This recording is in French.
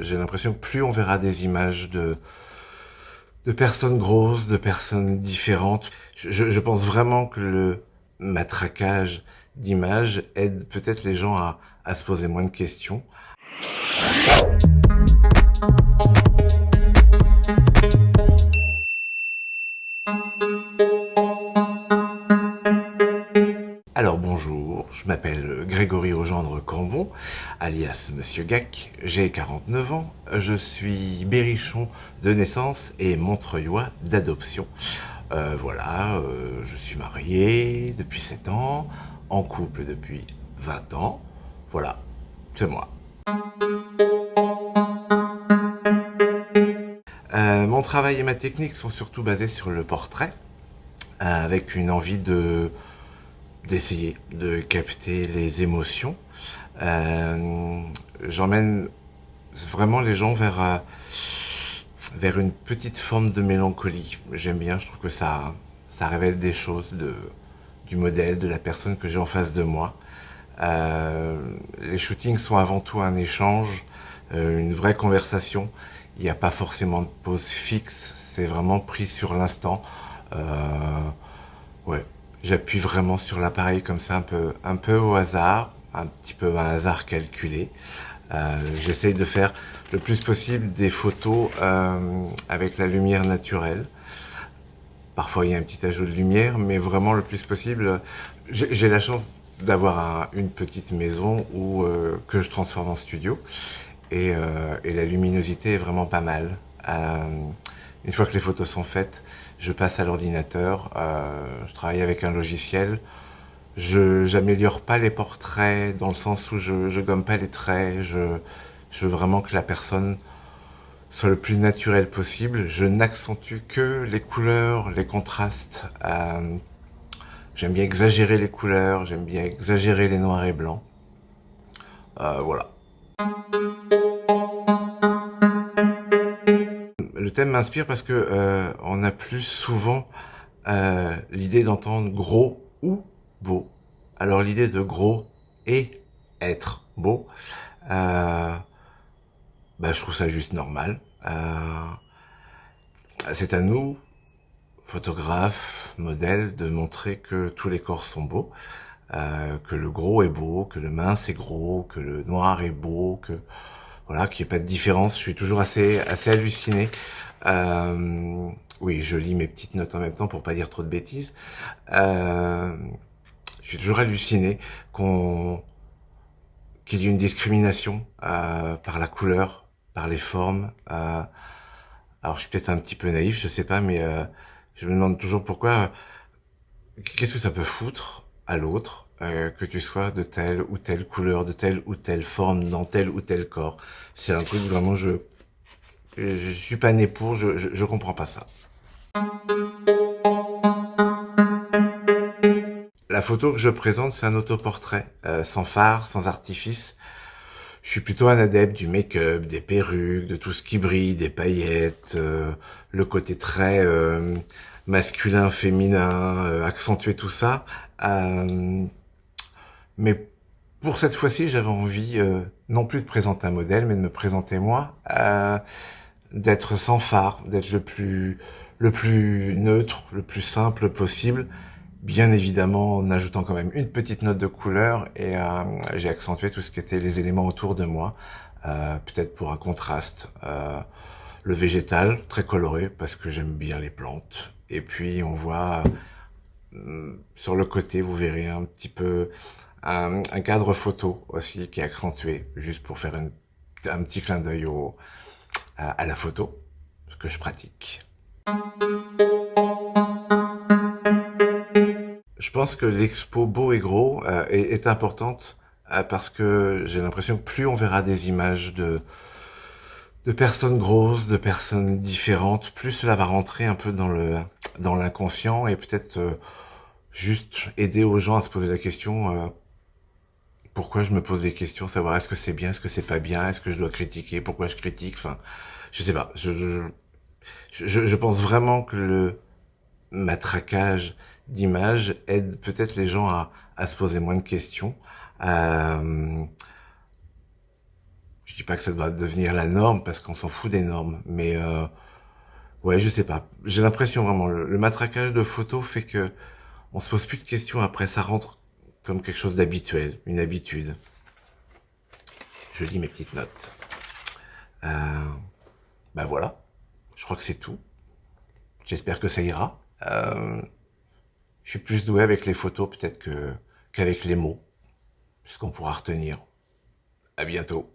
J'ai l'impression que plus on verra des images de personnes grosses, de personnes différentes, je pense vraiment que le matraquage d'images aide peut-être les gens à se poser moins de questions. Alors bonjour, je m'appelle Grégory Augendre-Cambon, alias Monsieur Gac, j'ai 49 ans, je suis berrichon de naissance et montreuillois d'adoption. Je suis marié depuis 7 ans, en couple depuis 20 ans, voilà, c'est moi. Mon travail et ma technique sont surtout basés sur le portrait, avec une envie d'essayer de capter les émotions. J'emmène vraiment les gens vers une petite forme de mélancolie. J'aime bien, je trouve que ça révèle des choses du modèle, de la personne que j'ai en face de moi. Les shootings sont avant tout un échange, une vraie conversation. Il n'y a pas forcément de pause fixe, c'est vraiment pris sur l'instant. Ouais, j'appuie vraiment sur l'appareil comme ça, un peu au hasard, un petit peu un hasard calculé. J'essaye de faire le plus possible des photos avec la lumière naturelle. Parfois il y a un petit ajout de lumière, mais vraiment le plus possible. J'ai la chance d'avoir une petite maison que je transforme en studio et la luminosité est vraiment pas mal. Une fois que les photos sont faites, je passe à l'ordinateur, je travaille avec un logiciel. Je j'améliore pas les portraits dans le sens où je gomme pas les traits. Je veux vraiment que la personne soit le plus naturelle possible. Je n'accentue que les couleurs, les contrastes. J'aime bien exagérer les couleurs, j'aime bien exagérer les noirs et blancs. Voilà. Le thème m'inspire parce que on a plus souvent l'idée d'entendre gros ou beau. Alors l'idée de gros et être beau, euh, je trouve ça juste normal. C'est à nous, photographes, modèles, de montrer que tous les corps sont beaux, que le gros est beau, que le mince est gros, que le noir est beau, que voilà, qu'il n'y ait pas de différence. Je suis toujours assez halluciné. Euh, oui, je lis mes petites notes en même temps pour pas dire trop de bêtises. Euh, je suis toujours halluciné qu'on qu'il y ait une discrimination par la couleur, par les formes. Alors je suis peut-être un petit peu naïf, je sais pas, mais je me demande toujours pourquoi. Qu'est-ce que ça peut foutre à l'autre que tu sois de telle ou telle couleur, de telle ou telle forme, dans tel ou tel corps. C'est un truc vraiment, je suis pas né pour, je comprends pas ça. La photo que je présente, c'est un autoportrait, sans phare, sans artifice. Je suis plutôt un adepte du make-up, des perruques, de tout ce qui brille, des paillettes, le côté très masculin, féminin, accentuer tout ça. Euh, mais pour cette fois-ci, j'avais envie non plus de présenter un modèle, mais de me présenter moi, d'être sans phare, d'être le plus neutre, le plus simple possible. Bien évidemment, en ajoutant quand même une petite note de couleur et j'ai accentué tout ce qui était les éléments autour de moi, peut-être pour un contraste. Le végétal, très coloré parce que j'aime bien les plantes. Et puis on voit sur le côté, vous verrez un petit peu un cadre photo aussi qui est accentué, juste pour faire un petit clin d'œil à la photo, ce que je pratique. Je pense que l'expo Beau et Gros est importante parce que j'ai l'impression que plus on verra des images de personnes grosses, de personnes différentes, plus cela va rentrer un peu dans l'inconscient et peut-être juste aider aux gens à se poser la question pourquoi je me pose des questions, savoir est-ce que c'est bien, est-ce que c'est pas bien, est-ce que je dois critiquer, pourquoi je critique, enfin, je sais pas. Je pense vraiment que le matraquage d'images aide peut-être les gens à se poser moins de questions. Je dis pas que ça doit devenir la norme parce qu'on s'en fout des normes, mais ouais, je sais pas. J'ai l'impression vraiment le matraquage de photos fait que on se pose plus de questions après, ça rentre comme quelque chose d'habituel, une habitude. Je lis mes petites notes. Ben voilà, je crois que c'est tout. J'espère que ça ira. Je suis plus doué avec les photos peut-être qu'avec les mots, puisqu'on pourra retenir. À bientôt.